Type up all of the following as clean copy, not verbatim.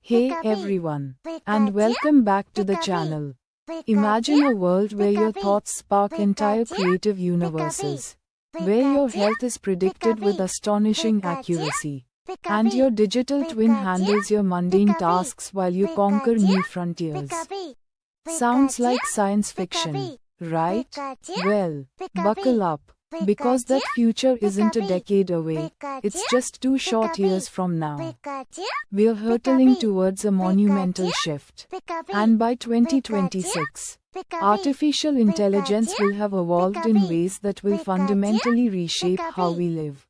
Hey everyone, and welcome back to the channel. Imagine a world where your thoughts spark entire creative universes, where your health is predicted with astonishing accuracy, and your digital twin handles your mundane tasks while you conquer new frontiers. Sounds like science fiction, right? Well, buckle up, because that future isn't a decade away, it's just 2 short years from now. We're hurtling towards a monumental shift. And by 2026, artificial intelligence will have evolved in ways that will fundamentally reshape how we live,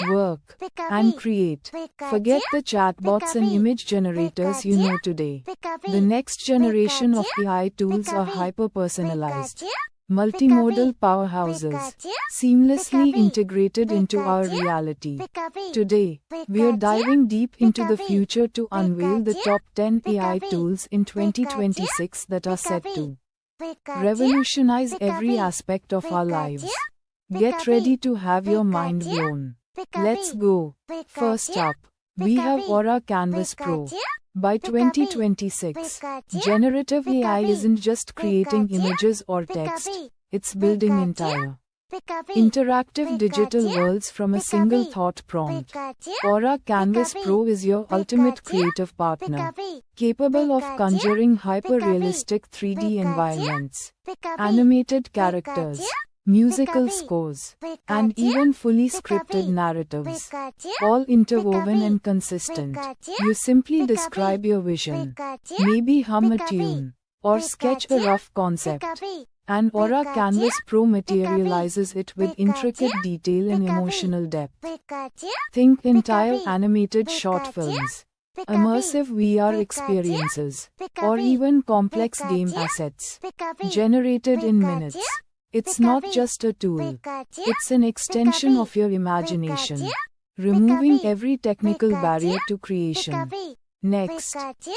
work, and create. Forget the chatbots and image generators you know today. The next generation of AI tools are hyper-personalized, multimodal powerhouses, seamlessly integrated into our reality. Today, we are diving deep into the future to unveil the top 10 AI tools in 2026 that are set to revolutionize every aspect of our lives. Get ready to have your mind blown. Let's go. First up, we have Aura Canvas Pro. By 2026, generative AI isn't just creating images or text, it's building entire interactive digital worlds from a single thought prompt. Aura Canvas Pro is your ultimate creative partner, capable of conjuring hyper-realistic 3D environments, animated characters, musical scores, and even fully scripted narratives, all interwoven and consistent. You simply describe your vision, maybe hum a tune, or sketch a rough concept, and Aura Canvas Pro materializes it with intricate detail and emotional depth. Think entire animated short films, immersive VR experiences, or even complex game assets, generated in minutes. It's not just a tool, it's an extension of your imagination, removing every technical barrier to creation. Next,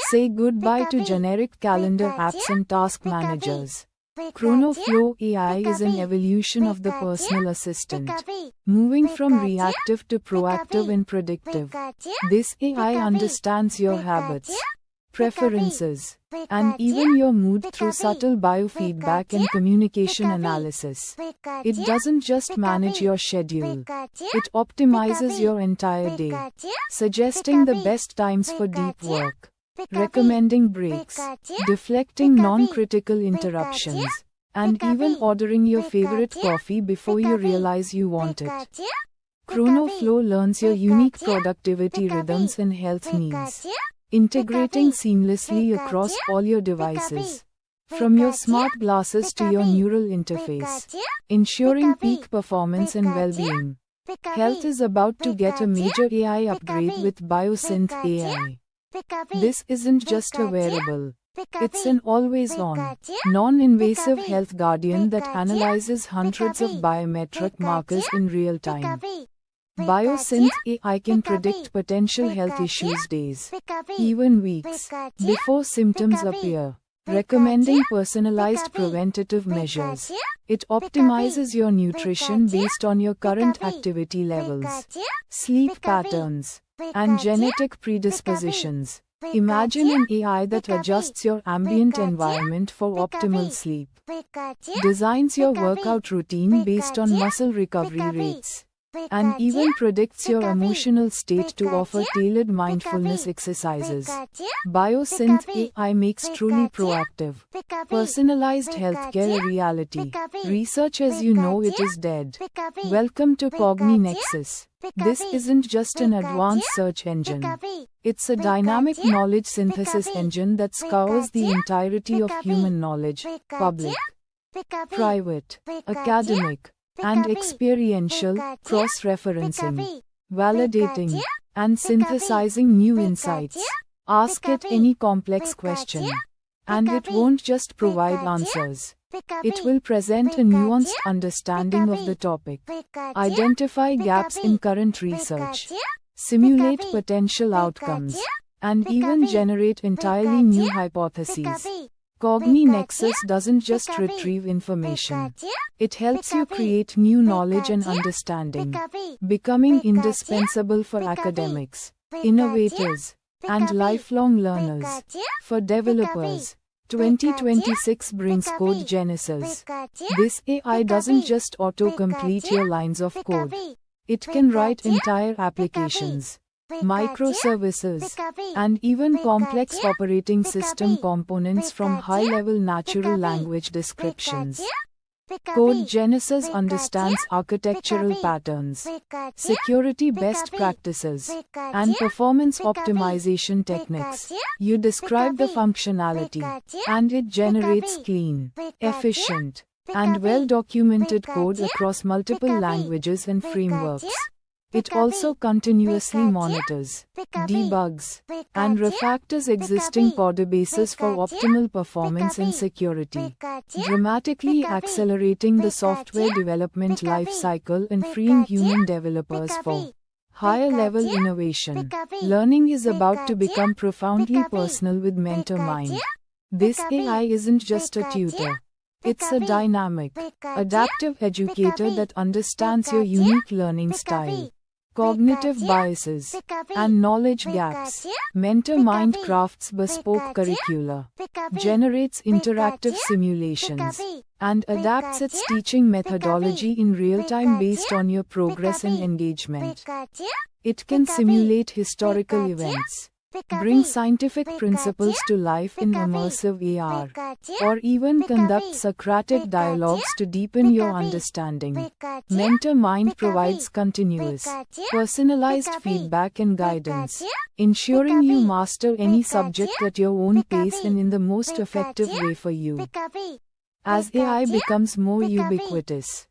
say goodbye to generic calendar apps and task managers. ChronoFlow AI is an evolution of the personal assistant, moving from reactive to proactive and predictive. This AI understands your habits, preferences, and even your mood through subtle biofeedback and communication analysis. It doesn't just manage your schedule, it optimizes your entire day, suggesting the best times for deep work, recommending breaks, deflecting non-critical interruptions, and even ordering your favorite coffee before you realize you want it. ChronoFlow learns your unique productivity rhythms and health needs, integrating seamlessly across all your devices, from your smart glasses to your neural interface, ensuring peak performance and well-being. Health is about to get a major AI upgrade with BioSynth AI. This isn't just a wearable, it's an always-on, non-invasive health guardian that analyzes hundreds of biometric markers in real time. BioSynth AI can predict potential health issues days, even weeks, before symptoms appear, recommending personalized preventative measures. It optimizes your nutrition based on your current activity levels, sleep patterns, and genetic predispositions. Imagine an AI that adjusts your ambient environment for optimal sleep, designs your workout routine based on muscle recovery rates, and even predicts your emotional state to offer tailored mindfulness exercises. BioSynth AI makes truly proactive, personalized healthcare a reality. Research as you know it is dead. Welcome to Cogni Nexus. This isn't just an advanced search engine. It's a dynamic knowledge synthesis engine that scours the entirety of human knowledge, public, private, academic, and experiential, cross-referencing, validating, and synthesizing new insights. Ask it any complex question, and it won't just provide answers. It will present a nuanced understanding of the topic, identify gaps in current research, simulate potential outcomes, and even generate entirely new hypotheses. Cogni Nexus doesn't just retrieve information. It helps you create new knowledge and understanding, becoming indispensable for academics, innovators, and lifelong learners. For developers, 2026 brings Code Genesis. This AI doesn't just auto-complete your lines of code. It can write entire applications, microservices, and even complex operating system components from high-level natural language descriptions. Code Genesis understands architectural patterns, security best practices, and performance optimization techniques. You describe the functionality, and it generates clean, efficient, and well-documented code across multiple languages and frameworks. It also continuously monitors, debugs, and refactors existing codebases for optimal performance and security, dramatically accelerating the software development lifecycle and freeing human developers for higher-level innovation. Learning is about to become profoundly personal with MentorMind. This AI isn't just a tutor. It's a dynamic, adaptive educator that understands your unique learning style, cognitive biases, and knowledge gaps. MentorMind crafts bespoke curricula, generates interactive simulations, and adapts its teaching methodology in real time based on your progress and engagement. It can simulate historical events, bring scientific principles to life in immersive AR, or even conduct Socratic dialogues to deepen your understanding. MentorMind provides continuous, personalized feedback and guidance, ensuring you master any subject at your own pace and in the most effective way for you. As AI becomes more ubiquitous,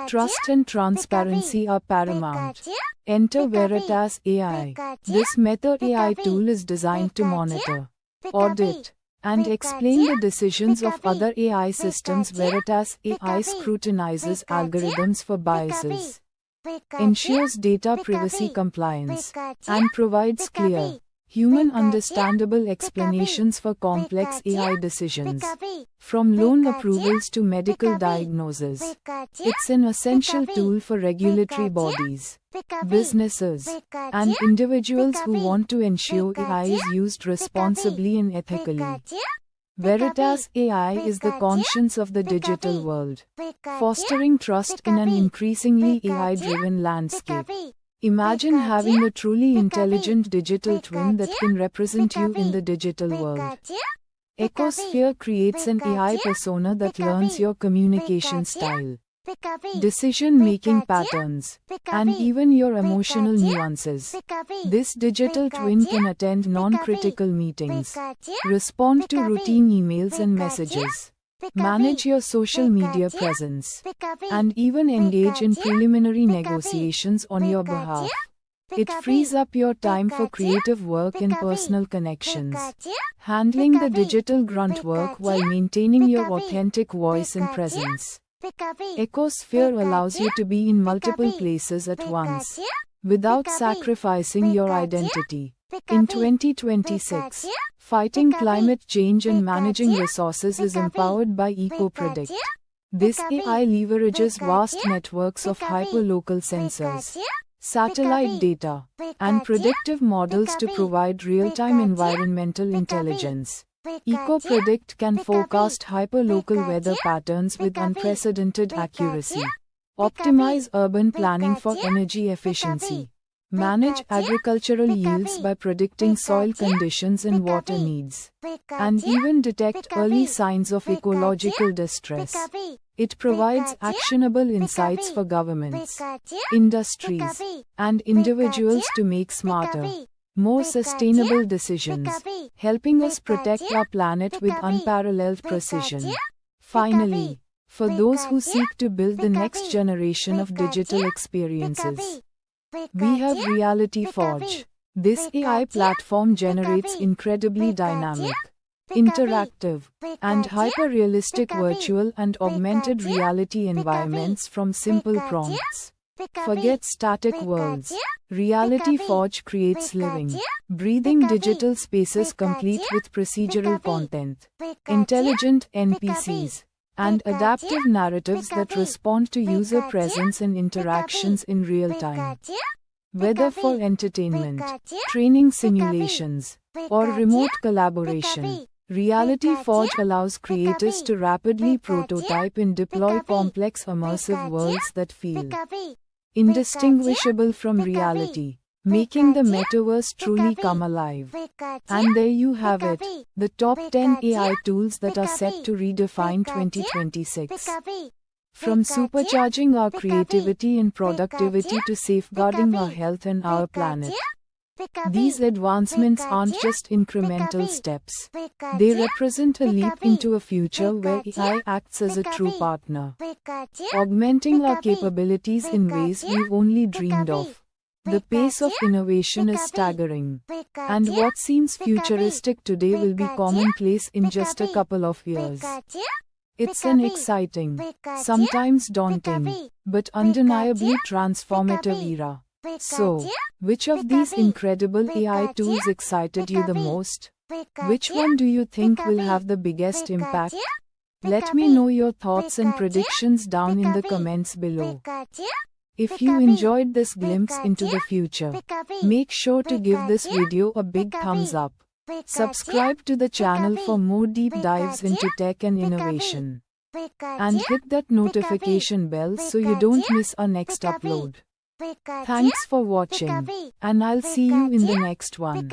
trust and transparency are paramount. Enter Veritas AI. This Meta AI tool is designed to monitor, audit, and explain the decisions of other AI systems. Veritas AI scrutinizes algorithms for biases, ensures data privacy compliance, and provides clear, human understandable explanations for complex AI decisions, from loan approvals to medical diagnosis. It's an essential tool for regulatory bodies, businesses, and individuals who want to ensure AI is used responsibly and ethically. Veritas AI is the conscience of the digital world, fostering trust in an increasingly AI-driven landscape. Imagine having a truly intelligent digital twin that can represent you in the digital world. Ecosphere creates an AI persona that learns your communication style, decision-making patterns, and even your emotional nuances. This digital twin can attend non-critical meetings, respond to routine emails and messages, manage your social media presence, and even engage in preliminary negotiations on your behalf. It frees up your time for creative work and personal connections, handling the digital grunt work while maintaining your authentic voice and presence. Ecosphere allows you to be in multiple places at once, without sacrificing your identity. In 2026, fighting climate change and managing resources is empowered by EcoPredict. This AI leverages vast networks of hyperlocal sensors, satellite data, and predictive models to provide real-time environmental intelligence. EcoPredict can forecast hyperlocal weather patterns with unprecedented accuracy, optimize urban planning for energy efficiency, manage agricultural yields by predicting soil conditions and water needs, and even detect early signs of ecological distress. It provides actionable insights for governments, industries, and individuals to make smarter, more sustainable decisions, helping us protect our planet with unparalleled precision. Finally, for those who seek to build the next generation of digital experiences, we have Reality Forge. This AI platform generates incredibly dynamic, interactive, and hyper-realistic virtual and augmented reality environments from simple prompts. Forget static worlds. Reality Forge creates living, breathing digital spaces complete with procedural content, intelligent NPCs, and adaptive narratives that respond to user presence and interactions in real time. Whether for entertainment, training simulations, or remote collaboration, Reality Forge allows creators to rapidly prototype and deploy complex immersive worlds that feel indistinguishable from reality, making the metaverse truly come alive. And there you have it, the top 10 AI tools that are set to redefine 2026. From supercharging our creativity and productivity to safeguarding our health and our planet. These advancements aren't just incremental steps. They represent a leap into a future where AI acts as a true partner, augmenting our capabilities in ways we've only dreamed of. The pace of innovation is staggering, and what seems futuristic today will be commonplace in just a couple of years. It's an exciting, sometimes daunting, but undeniably transformative era. So, which of these incredible AI tools excited you the most? Which one do you think will have the biggest impact? Let me know your thoughts and predictions down in the comments below. If you enjoyed this glimpse into the future, make sure to give this video a big thumbs up. Subscribe to the channel for more deep dives into tech and innovation. And hit that notification bell so you don't miss our next upload. Thanks for watching, and I'll see you in the next one.